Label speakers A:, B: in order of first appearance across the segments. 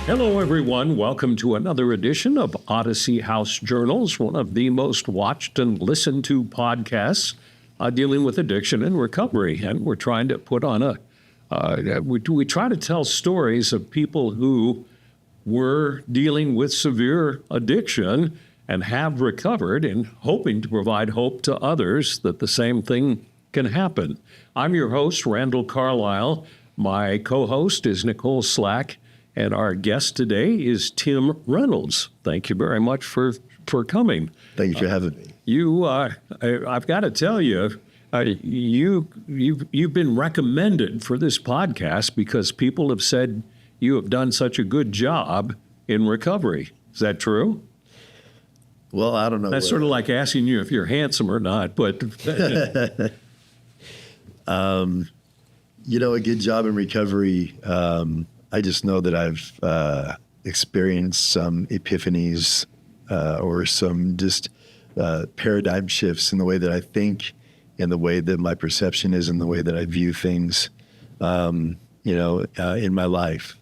A: Hello, everyone. Welcome to another edition of Odyssey House Journals, one of the most watched and listened to podcasts dealing with addiction and recovery. And we're trying to put on we try to tell stories of people who were dealing with severe addiction and have recovered, and hoping to provide hope to others that the same thing can happen. I'm your host, Randall Carlisle. My co-host is Nicole Slack. And our guest today is Tim Reynolds. Thank you very much for coming.
B: Thank you for having me.
A: I've got to tell you, you've been recommended for this podcast because people have said you have done such a good job in recovery. Is that true?
B: Well, I don't know.
A: That's sort of like asking you if you're handsome or not, but
B: a good job in recovery. I just know that I've experienced some epiphanies or some just paradigm shifts in the way that I think, in the way that my perception is, in the way that I view things, in my life.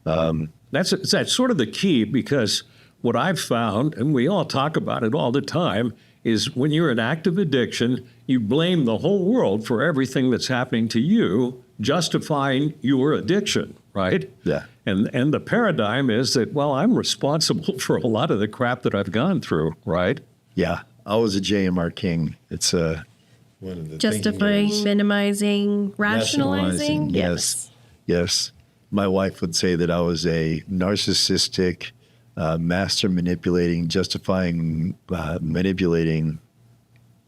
A: That's sort of the key, because what I've found, and we all talk about it all the time, is when you're in active addiction, you blame the whole world for everything that's happening to you, justifying your addiction, right?
B: Yeah.
A: And the paradigm is that, well, I'm responsible for a lot of the crap that I've gone through, right?
B: Yeah. I was a JMR king. It's one of the
C: justifying, minimizing, rationalizing.
B: Yes. My wife would say that I was a narcissistic, master manipulating, justifying, manipulating,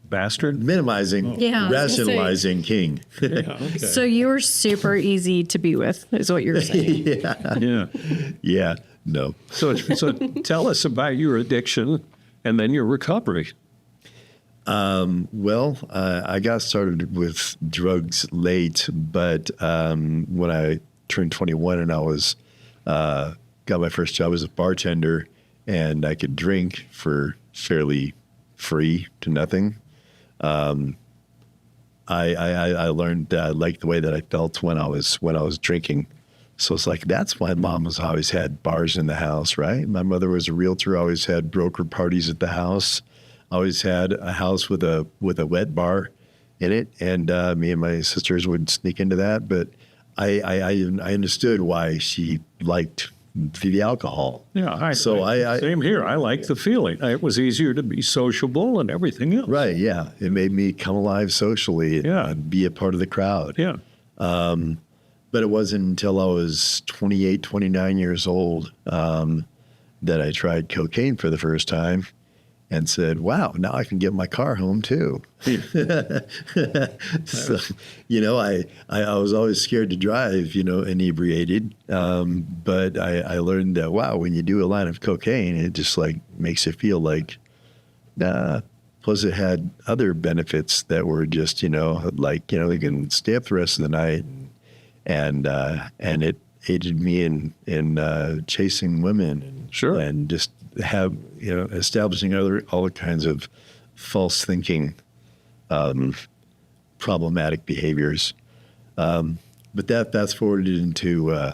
A: bastard,
B: minimizing, rationalizing king.
A: Yeah, okay.
C: So you were super easy to be with, is what you're saying.
B: Yeah. No.
A: So tell us about your addiction and then your recovery.
B: I got started with drugs late, but when I turned 21 and I was got my first job as a bartender, and I could drink for fairly free to nothing. I learned that I liked the way that I felt when I was drinking. So it's like, that's why Mom has always had bars in the house, right? My mother was a realtor, always had broker parties at the house, always had a house with a wet bar in it, and me and my sisters would sneak into that. But I understood why she liked the alcohol.
A: Yeah, same here. I like the feeling. It was easier to be sociable and everything else.
B: Right, yeah. It made me come alive socially and be a part of the crowd.
A: Yeah.
B: But it wasn't until I was 28, 29 years old that I tried cocaine for the first time and said, wow, now I can get my car home too. So, I was always scared to drive, inebriated. But I learned that, wow, when you do a line of cocaine, it just like makes it feel like, plus it had other benefits that were just, you can stay up the rest of the night, and it aided me in chasing women.
A: Sure. And
B: just have, establishing all kinds of false thinking, problematic behaviors. But that fast forwarded into,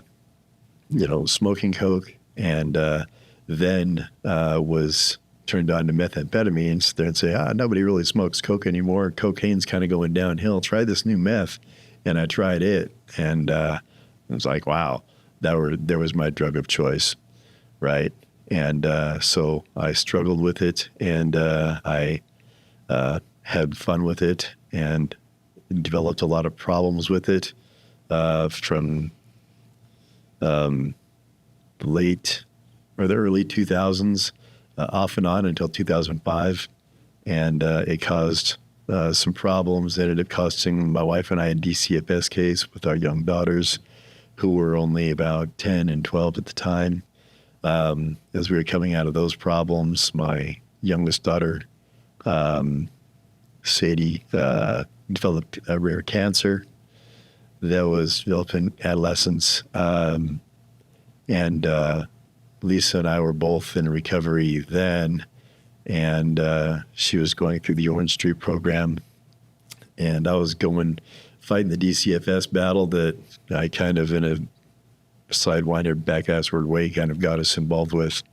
B: smoking coke, and then was turned on to methamphetamines there and say, nobody really smokes coke anymore. Cocaine's kind of going downhill. Try this new meth. And I tried it, and it was like, wow, there was my drug of choice, right? And so I struggled with it, and I had fun with it, and developed a lot of problems with it from the early 2000s, off and on until 2005, and it caused some problems that ended up costing my wife and I a DCFS case with our young daughters, who were only about 10 and 12 at the time. As we were coming out of those problems, my youngest daughter, Sadie, developed a rare cancer that was developed in adolescence. And Lisa and I were both in recovery then, and she was going through the Orange Street program. and I was fighting the DCFS battle that I kind of, in a sidewinder, back-assward way, kind of got us involved with.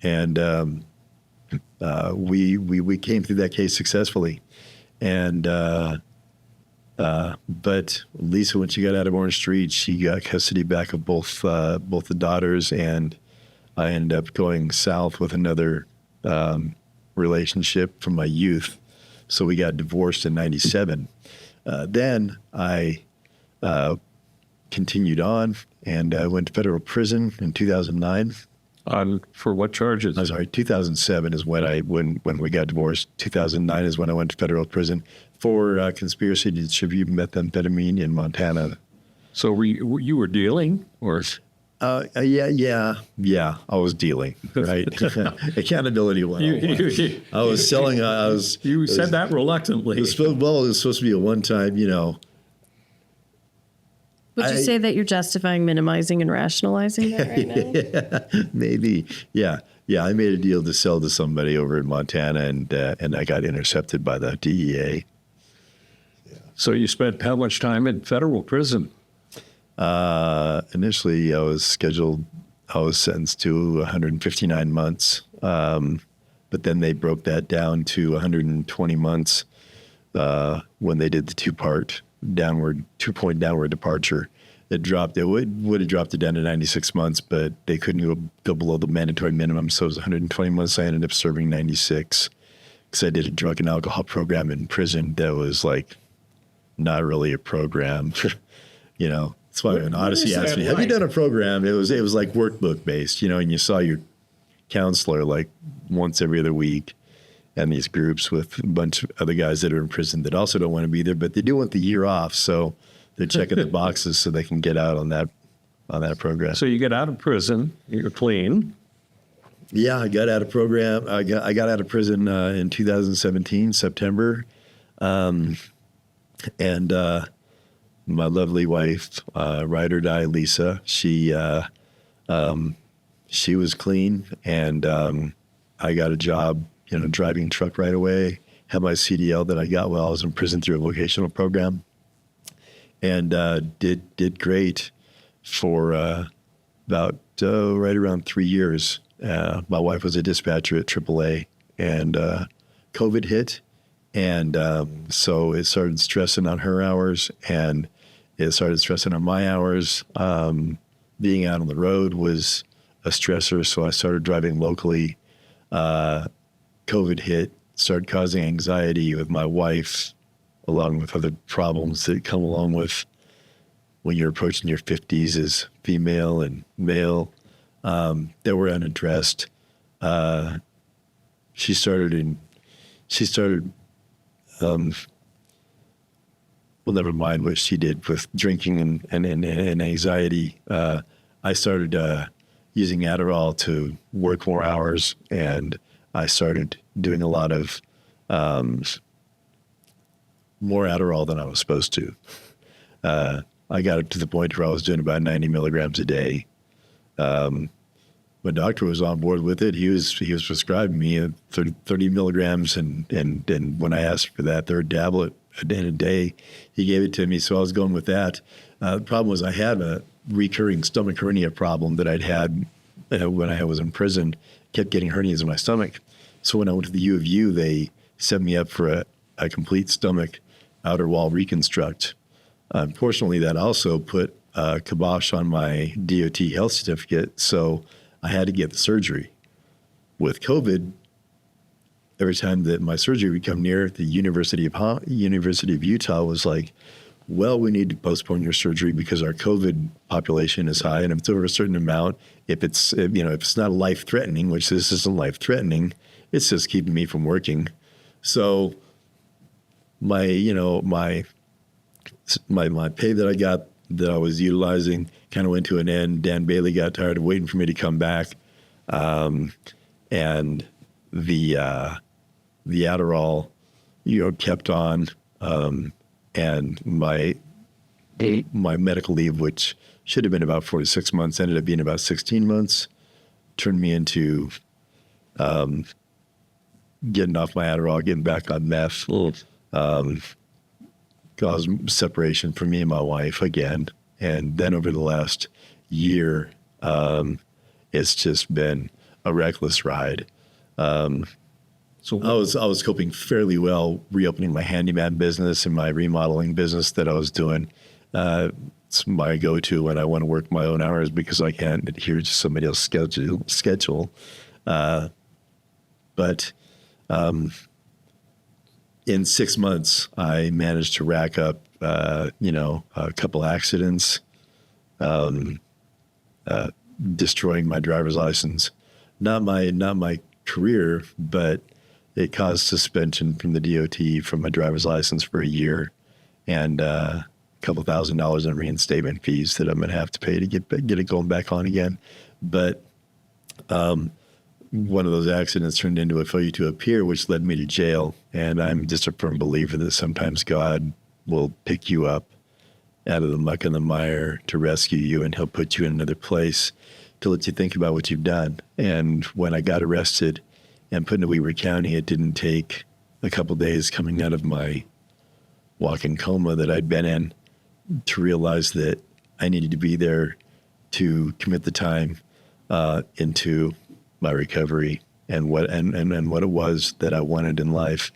B: And we came through that case successfully. And but Lisa, when she got out of Orange Street, she got custody back of both the daughters, and I ended up going south with another relationship from my youth. So we got divorced in '97. Then I continued on, and I went to federal prison in 2009.
A: For what charges?
B: I'm sorry, 2007 is when we got divorced. 2009 is when I went to federal prison for conspiracy to distribute methamphetamine in Montana.
A: So you were dealing, or?
B: Yeah. I was dealing, right? Accountability 101. I was selling.
A: You said that reluctantly.
B: It was supposed to be a one-time,
C: Would you say that you're justifying, minimizing, and rationalizing that right now?
B: Maybe. Yeah. I made a deal to sell to somebody over in Montana, and I got intercepted by the DEA.
A: So you spent how much time in federal prison?
B: Initially, I was sentenced to 159 months. But then they broke that down to 120 months when they did the two-point downward departure. It would have dropped it down to 96 months, but they couldn't go below the mandatory minimum. So it was 120 months. I ended up serving 96 because I did a drug and alcohol program in prison that was like not really a program. That's why when Odyssey asked me, "Have you done a program?" It was like workbook based, and you saw your counselor like once every other week, and these groups with a bunch of other guys that are in prison that also don't want to be there, but they do want the year off, so they're checking the boxes so they can get out on that program.
A: So you get out of prison, you're clean.
B: Yeah, I got out of program. I got out of prison in 2017, September, and my lovely wife, ride or die, Lisa, she was clean, and I got a job, driving a truck right away. Had my CDL that I got while I was in prison through a vocational program, and did great for about right around 3 years. My wife was a dispatcher at AAA, and COVID hit, and so it started stressing on her hours, and it started stressing on my hours. Being out on the road was a stressor, so I started driving locally. COVID hit, started causing anxiety with my wife, along with other problems that come along with when you're approaching your 50s as female and male that were unaddressed. She started well, never mind what she did with drinking and anxiety. I started using Adderall to work more hours, and I started doing a lot of more Adderall than I was supposed to. I got it to the point where I was doing about 90 milligrams a day. My doctor was on board with it. He was prescribing me 30 milligrams, and when I asked for that third tablet in a day, he gave it to me. So I was going with that. The problem was I had a recurring stomach hernia problem that I'd had when I was in prison. Kept getting hernias in my stomach. So when I went to the U of U, they set me up for a complete stomach outer wall reconstruct. Unfortunately, that also put a kibosh on my DOT health certificate, so I had to get the surgery. With COVID, every time that my surgery would come near, the University of Utah was like, well, we need to postpone your surgery because our COVID population is high, and if it's over a certain amount, if it's not life-threatening, which this isn't life-threatening, it's just keeping me from working. So my pay that I got, that I was utilizing, kind of went to an end. Dan Bailey got tired of waiting for me to come back, and the Adderall, kept on, and my medical leave, which should have been about 4 to 6 months, ended up being about 16 months. Turned me into getting off my Adderall, getting back on meth. caused separation for me and my wife again. And then over the last year, it's just been a reckless ride.
A: So
B: I was coping fairly well reopening my handyman business and my remodeling business that I was doing. It's my go-to when I want to work my own hours because I can't adhere to somebody else's schedule. But in 6 months, I managed to rack up, a couple accidents, destroying my driver's license. Not my career, but it caused suspension from the DOT from my driver's license for a year, and a couple $1,000s in reinstatement fees that I'm going to have to pay to get it going back on again. But one of those accidents turned into a failure to appear, which led me to jail. And I'm just a firm believer that sometimes God will pick you up out of the muck and the mire to rescue you, and he'll put you in another place to let you think about what you've done. And when I got arrested and put into Weber County, it didn't take a couple days coming out of my walk-in coma that I'd been in to realize that I needed to be there to commit the time into my recovery and what it was that I wanted in life.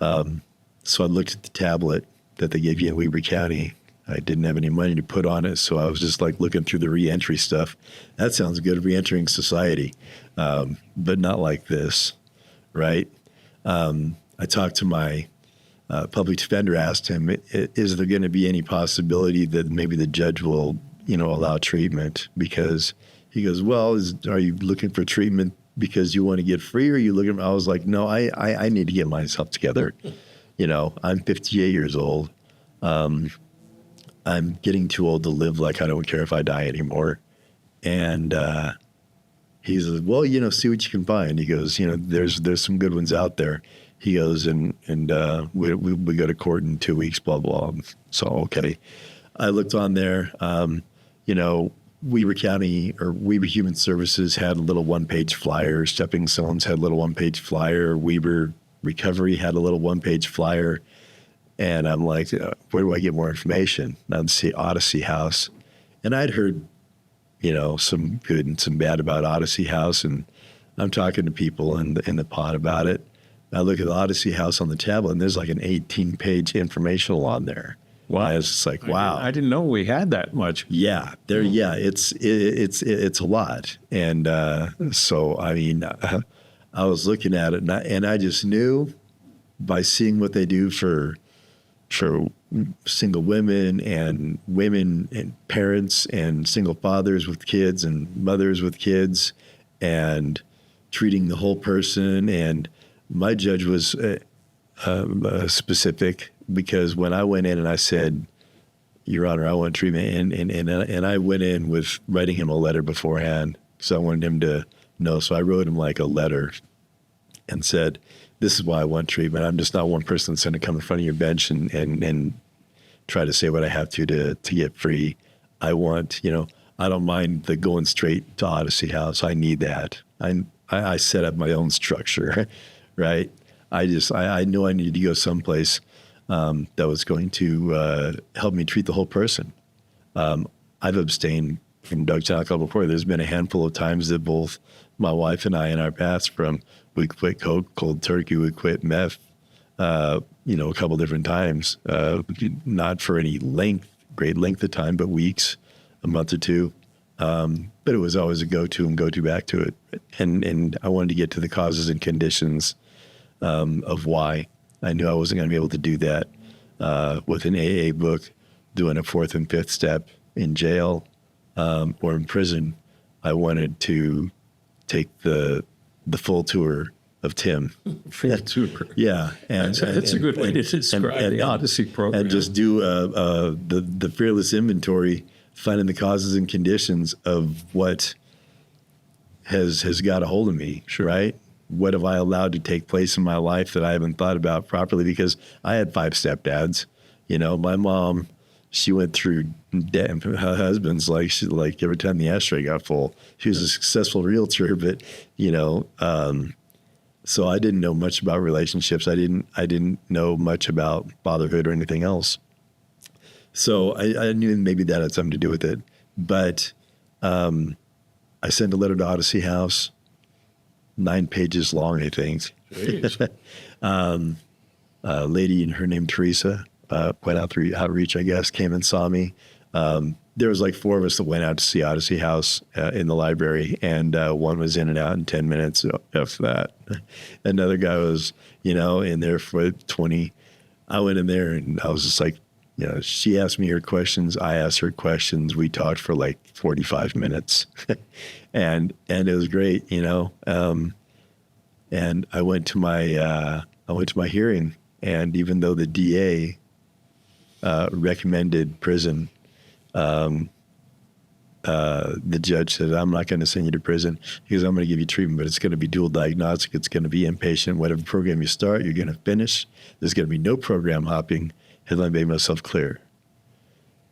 B: So I looked at the tablet that they gave you in Weber County. I didn't have any money to put on it, so I was just like looking through the reentry stuff. That sounds good, reentering society, but not like this, right? I talked to my public defender, asked him, is there going to be any possibility that maybe the judge will, allow treatment? Because he goes, well, are you looking for treatment because you want to get free, or are you looking? I was like, no, I need to get myself together. I'm 58 years old. I'm getting too old to live like I don't care if I die anymore. And he says, well, see what you can find. He goes, there's some good ones out there. He goes, and we go to court in 2 weeks, blah, blah. So, okay. I looked on there, Weber County or Weber Human Services had a little one-page flyer. Stepping Stones had a little one-page flyer. Weber Recovery had a little one-page flyer. And I'm like, where do I get more information? And I'd see Odyssey House. And I'd heard, some good and some bad about Odyssey House. And I'm talking to people in the pod about it. I look at the Odyssey House on the tablet, and there's like an 18-page informational on there.
A: Wow.
B: I was just like, wow.
A: I didn't know we had that much.
B: Yeah, it's a lot. And so, I was looking at it, and I just knew by seeing what they do for single women and parents and single fathers with kids and mothers with kids and treating the whole person. And my judge was specific, because when I went in and I said, Your Honor, I want treatment, and I went in with writing him a letter beforehand, because I wanted him to know. So I wrote him like a letter and said, this is why I want treatment. I'm just not one person that's going to come in front of your bench and try to say what I have to get free. I want, I don't mind the going straight to Odyssey House. I need that. I set up my own structure, right? I know I needed to go someplace that was going to help me treat the whole person. I've abstained from drugs and alcohol before. There's been a handful of times that both my wife and I in our paths we quit coke, cold turkey, we quit meth, a couple different times, not for any great length of time, but weeks, a month or two. But it was always a go-to back to it. And I wanted to get to the causes and conditions of why. I knew I wasn't going to be able to do that with an AA book, doing a fourth and fifth step in jail or in prison. I wanted to take the full tour of Tim.
A: Full tour.
B: Yeah.
A: That's a good way to describe the Odyssey program.
B: And just do the fearless inventory, finding the causes and conditions of what has got a hold of me, right? What have I allowed to take place in my life that I haven't thought about properly? Because I had 5 stepdads. My mom, she went through her husband's like every time the ashtray got full. She was a successful realtor, but so I didn't know much about relationships. I didn't know much about fatherhood or anything else. So I knew maybe that had something to do with it. But I sent a letter to Odyssey House, 9 pages long, I think.
A: Jeez.
B: A lady, and her name Teresa, went out through outreach, I guess, came and saw me. There was like 4 of us that went out to see Odyssey House in the library, and one was in and out in 10 minutes of that. Another guy was, in there for 20. I went in there and I was just like, she asked me her questions. I asked her questions. We talked for like 45 minutes and it was great, and I went to my hearing, and even though the DA recommended prison, the judge said, I'm not going to send you to prison because I'm going to give you treatment, but it's going to be dual diagnostic. It's going to be inpatient. Whatever program you start, you're going to finish. There's going to be no program hopping. And I made myself clear.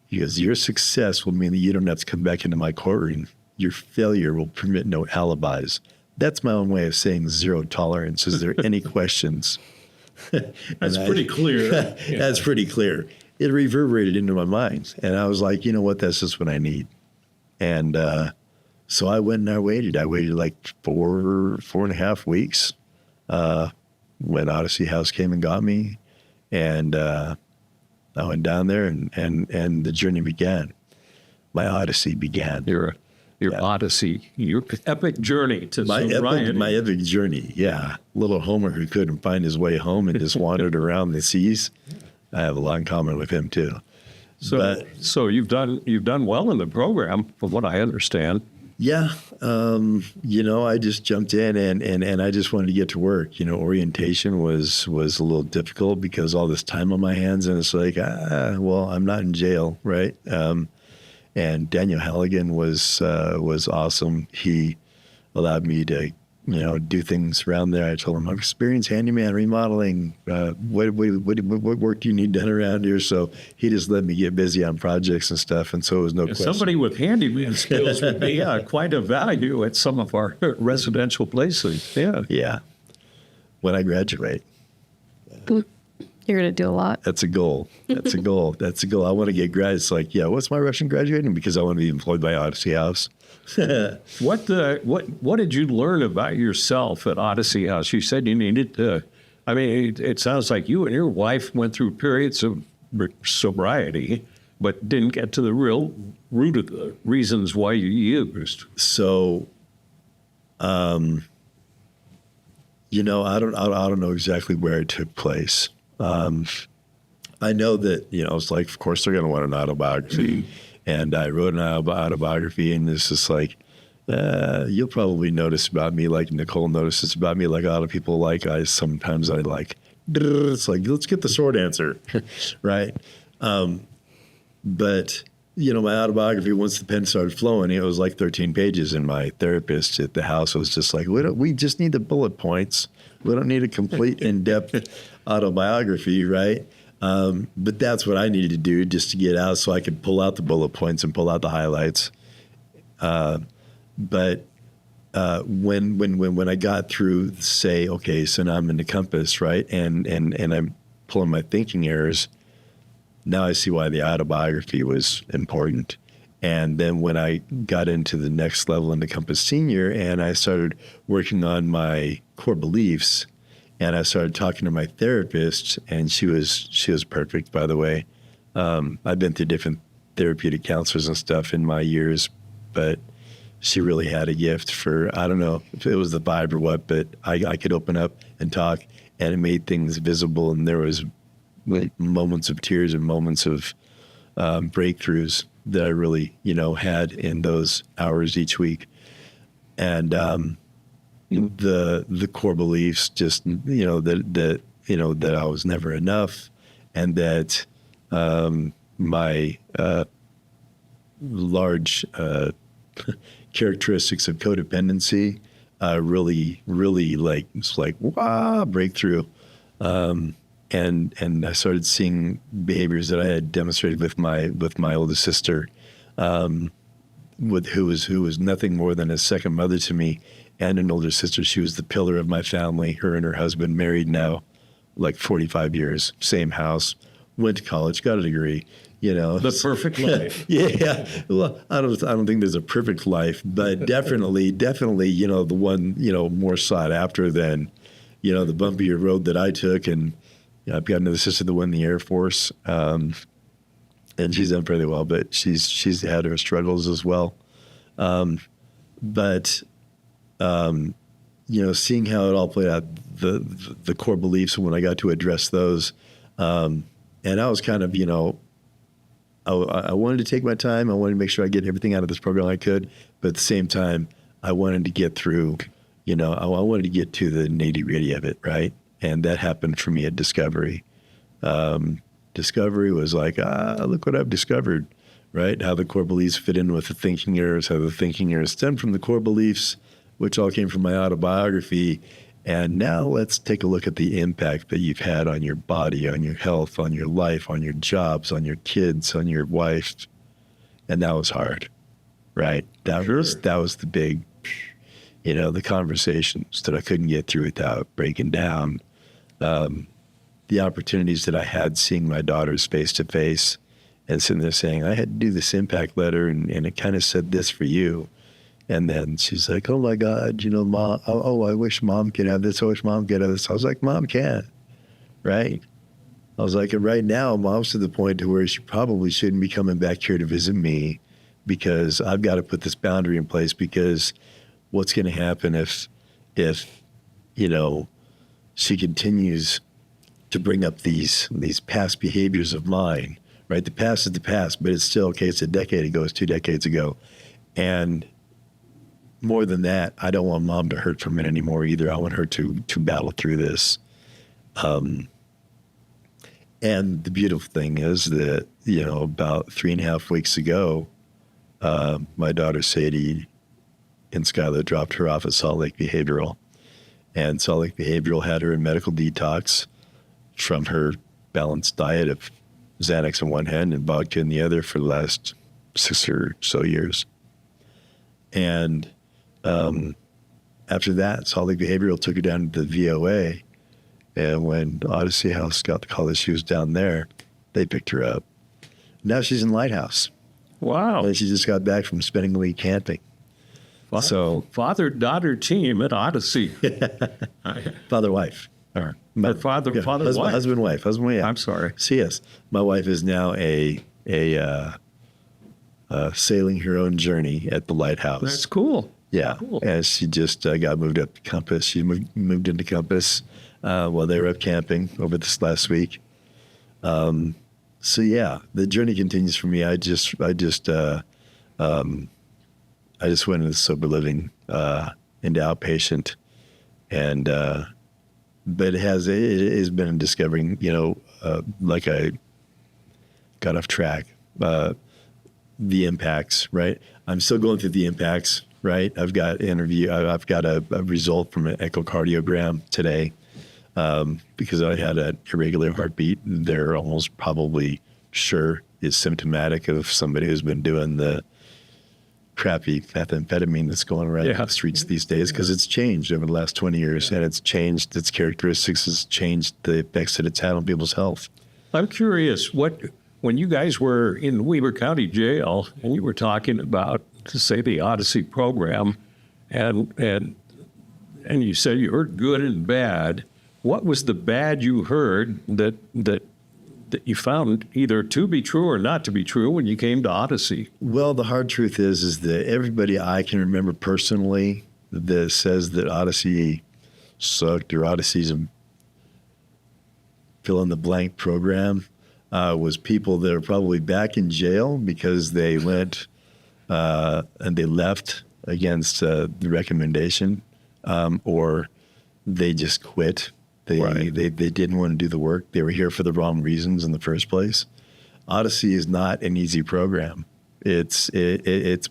B: He goes, your success will mean that you don't have to come back into my courtroom. Your failure will permit no alibis. That's my own way of saying zero tolerance. Is there any questions?
A: That's pretty clear. Yeah.
B: That's pretty clear. It reverberated into my mind. And I was like, you know what? That's just what I need. And so I went and I waited. I waited like 4.5 weeks when Odyssey House came and got me. And I went down there and the journey began. My Odyssey began.
A: Your Odyssey, your epic journey to sobriety.
B: My epic journey, yeah. Little Homer who couldn't find his way home and just wandered around the seas. I have a lot in common with him too.
A: So you've done well in the program, from what I understand.
B: Yeah, I just jumped in and I just wanted to get to work. Orientation was a little difficult because all this time on my hands, and it's like, well, I'm not in jail, right? And Daniel Halligan was awesome. He allowed me to, do things around there. I told him, I'm experienced handyman, remodeling. What work do you need done around here? So he just let me get busy on projects and stuff. And so it was no question.
A: Somebody with handyman skills would be quite a value at some of our residential places. Yeah.
B: Yeah. When I graduate.
C: You're going to do a lot.
B: That's a goal. That's a goal. I want to get grad. It's like, what's my rush in graduating? Because I want to be employed by Odyssey House.
A: What did you learn about yourself at Odyssey House? You said you needed to. I mean, it sounds like you and your wife went through periods of sobriety, but didn't get to the real root of the reasons why you used.
B: So, I don't know exactly where it took place. I know that, it's like, of course, they're going to want an autobiography. And I wrote an autobiography, and it's just like, you'll probably notice about me, like Nicole notices about me, like a lot of people like. Sometimes I like, it's like, let's get the short answer, right? But, my autobiography, once the pen started flowing, it was like 13 pages, and my therapist at the house was just like, we just need the bullet points. We don't need a complete in-depth autobiography, right? But that's what I needed to do just to get out so I could pull out the bullet points and pull out the highlights. But when I got through, say, okay, so now I'm in the compass, right? And I'm pulling my thinking errors. Now I see why the autobiography was important. And then when I got into the next level in the Compass Senior and I started working on my core beliefs, and I started talking to my therapist, and she was perfect, by the way. I've been through different therapeutic counselors and stuff in my years, but she really had a gift for, I don't know if it was the vibe or what, but I could open up and talk, and it made things visible, and there was moments of tears and moments of breakthroughs that I really, had in those hours each week. And the core beliefs, just that I was never enough, and that my large characteristics of codependency really it's like breakthrough. And I started seeing behaviors that I had demonstrated with my oldest sister, who was nothing more than a second mother to me, and an older sister. She was the pillar of my family. Her and her husband married now, like 45 years, same house, went to college, got a degree, you know.
A: The perfect life.
B: Yeah. Well, I don't think there's a perfect life, but definitely, you know, the one, you know, more sought after than, you know, the bumpier road that I took. And you know, I've got another sister that went in the Air Force, and she's done fairly well, but she's had her struggles as well. But you know, seeing how it all played out, the core beliefs when I got to address those, and I was kind of, you know, I wanted to take my time. I wanted to make sure I get everything out of this program I could, but at the same time, I wanted to get through, you know, I wanted to get to the nitty-gritty of it, right? And that happened for me at Discovery. Discovery was like, look what I've discovered, right? How the core beliefs fit in with the thinking errors, how the thinking errors stem from the core beliefs, which all came from my autobiography. And now let's take a look at the impact that you've had on your body, on your health, on your life, on your jobs, on your kids, on your wife. And that was hard, right? That was the big, you know, the conversations that I couldn't get through without breaking down. The opportunities that I had seeing my daughters face to face and sitting there saying, I had to do this impact letter and it kind of said this for you. And then she's like, oh my God, you know, Mom, I wish Mom could have this. I wish Mom could have this. I was like, Mom can't, right? I was like, right now, Mom's to the point to where she probably shouldn't be coming back here to visit me because I've got to put this boundary in place, because what's going to happen if, you know, she continues to bring up these past behaviors of mine, right? The past is the past, but it's still, okay, it's a decade ago, it's 2 decades ago. And more than that, I don't want Mom to hurt from it anymore either. I want her to battle through this. And the beautiful thing is that, you know, about 3.5 weeks ago, my daughter Sadie and Skylar dropped her off at Salt Lake Behavioral. And Salt Lake Behavioral had her in medical detox from her balanced diet of Xanax in one hand and vodka in the other for the last 6 or so years. And after that, Salt Lake Behavioral took her down to the VOA. And when Odyssey House got the call that she was down there, they picked her up. Now she's in Lighthouse.
A: Wow.
B: And she just got back from spending a week camping. So
A: father-daughter team at Odyssey.
B: Father-wife. Or
A: father-wife.
B: Husband-wife. Yeah.
A: I'm sorry.
B: CS. My wife is now a sailing her own journey at the Lighthouse.
A: That's cool.
B: Yeah,
A: Cool.
B: as she just got moved up to Compass. She moved into Compass while they were up camping over this last week. So yeah, the journey continues for me. I just went into sober living, into outpatient, and but it has been discovering, you know, like I got off track, the impacts. Right, I'm still going through the impacts. Right, I've got a result from an echocardiogram today, because I had an irregular heartbeat. They're almost probably sure is symptomatic of somebody who's been doing the crappy methamphetamine that's going around the streets these days, because it's changed over the last 20 years, and it's changed its characteristics, it's changed the effects that it's had on people's health.
A: I'm curious, when you guys were in Weber County Jail and you were talking about, to say, the Odyssey program, and you said you heard good and bad, what was the bad you heard that you found either to be true or not to be true when you came to Odyssey?
B: Well, the hard truth is that everybody I can remember personally that says that Odyssey sucked or Odyssey's a fill in the blank program was people that are probably back in jail because they went and they left against the recommendation, or they just quit. They didn't want to do the work. They were here for the wrong reasons in the first place. Odyssey is not an easy program. It's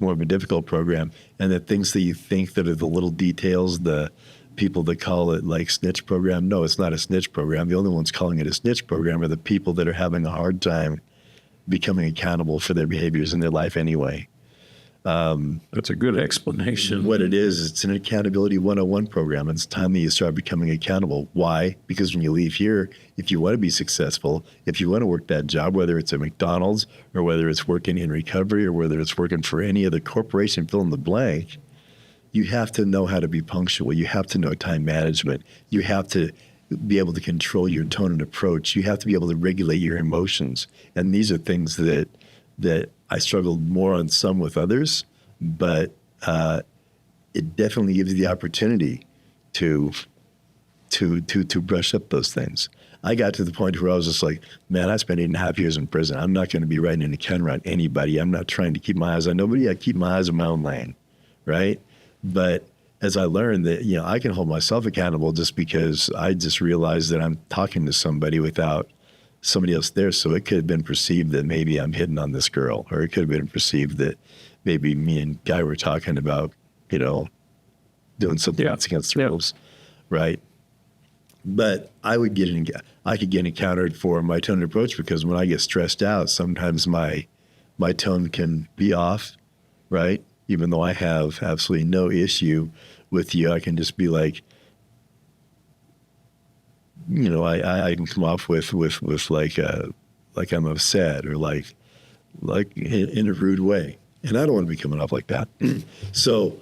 B: more of a difficult program. And the things that you think that are the little details, the people that call it like snitch program, no, it's not a snitch program. The only ones calling it a snitch program are the people that are having a hard time becoming accountable for their behaviors in their life anyway.
A: That's a good explanation.
B: What it is, it's an accountability 101 program. It's time that you start becoming accountable. Why? Because when you leave here, if you want to be successful, if you want to work that job, whether it's at McDonald's or whether it's working in recovery or whether it's working for any other corporation, fill in the blank, you have to know how to be punctual. You have to know time management. You have to be able to control your tone and approach. You have to be able to regulate your emotions. And these are things that I struggled more on some with others, but it definitely gives you the opportunity to brush up those things. I got to the point where I was just like, man, I spent 8.5 years in prison. I'm not going to be writing an account around anybody. I'm not trying to keep my eyes on nobody. I keep my eyes on my own lane, right? But as I learned that, I can hold myself accountable just because I just realized that I'm talking to somebody without somebody else there. So it could have been perceived that maybe I'm hitting on this girl, or it could have been perceived that maybe me and Guy were talking about, doing something that's against the rules, right? But I could get encountered for my tone and approach, because when I get stressed out, sometimes my tone can be off, right? Even though I have absolutely no issue with you, I can just be like, I can come off with like I'm upset, or like in a rude way, and I don't want to be coming off like that. So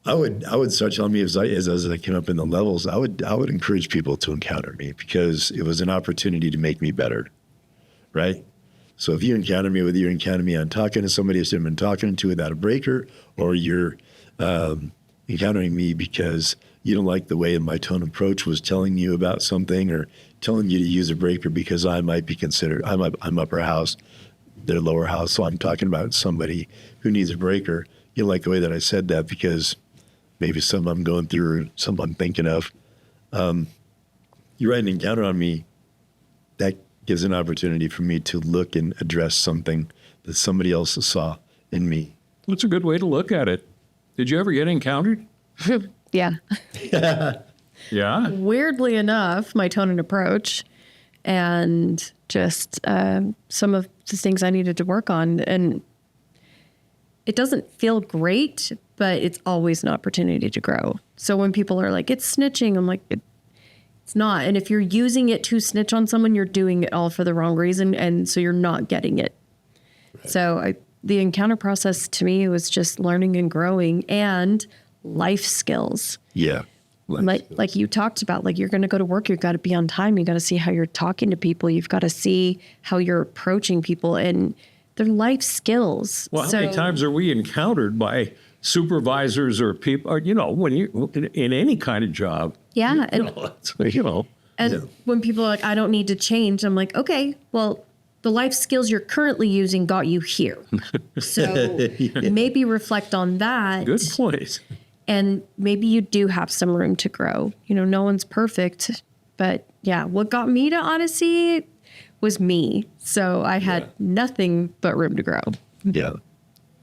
B: I would start telling me as I came up in the levels, I would encourage people to encounter me, because it was an opportunity to make me better, right? So if you encounter me, whether you encounter me on talking to somebody I've been talking to without a breaker, or you're encountering me because you don't like the way my tone approach was telling you about something, or telling you to use a breaker because I might be considered, I'm upper house, they're lower house, so I'm talking about somebody who needs a breaker. You don't like the way that I said that because maybe something I'm going through, or something I'm thinking of. You write an encounter on me, that gives an opportunity for me to look and address something that somebody else saw in me.
A: That's a good way to look at it. Did you ever get encountered?
C: Yeah.
A: Yeah?
C: Weirdly enough, my tone and approach, and just some of the things I needed to work on. And it doesn't feel great, but it's always an opportunity to grow. So when people are like, it's snitching, I'm like, it's not. And if you're using it to snitch on someone, you're doing it all for the wrong reason. And so you're not getting it. Right. So the encounter process to me was just learning and growing, and life skills.
B: Yeah.
C: Like you talked about, like, you're going to go to work, you've got to be on time. You got to see how you're talking to people. You've got to see how you're approaching people, and they're life skills.
A: Well, how many times are we encountered by supervisors or people, or, when you in any kind of job?
C: Yeah.
A: And
C: when people are like, I don't need to change, I'm like, okay, well, the life skills you're currently using got you here. So maybe reflect on that.
A: Good point.
C: And maybe you do have some room to grow. No one's perfect, but yeah, what got me to Odyssey was me. So I had nothing but room to grow.
B: Yeah.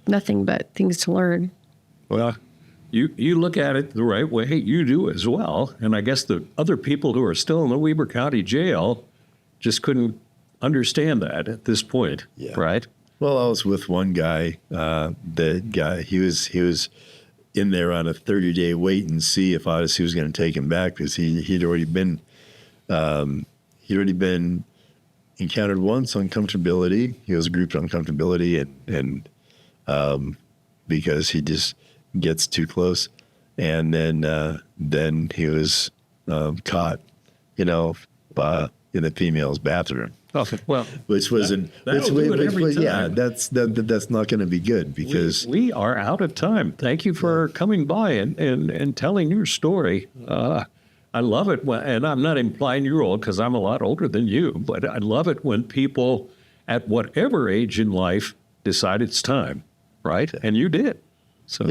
C: Nothing but things to learn.
A: Well, you look at it the right way. You do as well. And I guess the other people who are still in the Weber County Jail just couldn't understand that at this point, right?
B: Well, I was with one guy. The guy, he was in there on a 30-day wait and see if Odyssey was going to take him back, because he'd already been encountered once on comfortability. He was grouped on comfortability, and because he just gets too close, and then he was caught, in the female's bathroom.
A: Okay. Well,
B: Which was that's not going to be good, because
A: we are out of time. Thank you for coming by and telling your story. I love it and I'm not implying you're old, because I'm a lot older than you, but I love it when people at whatever age in life decide it's time, right? And you did. So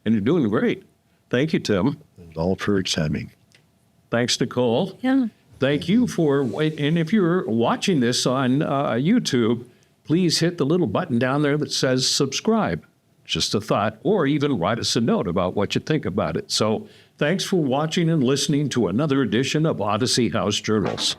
A: and you're doing great. Thank you, Tim.
B: All for timing.
A: Thanks, Nicole.
C: Yeah.
A: Thank you and if you're watching this on YouTube, please hit the little button down there that says subscribe. Just a thought, or even write us a note about what you think about it. So thanks for watching and listening to another edition of Odyssey House Journals.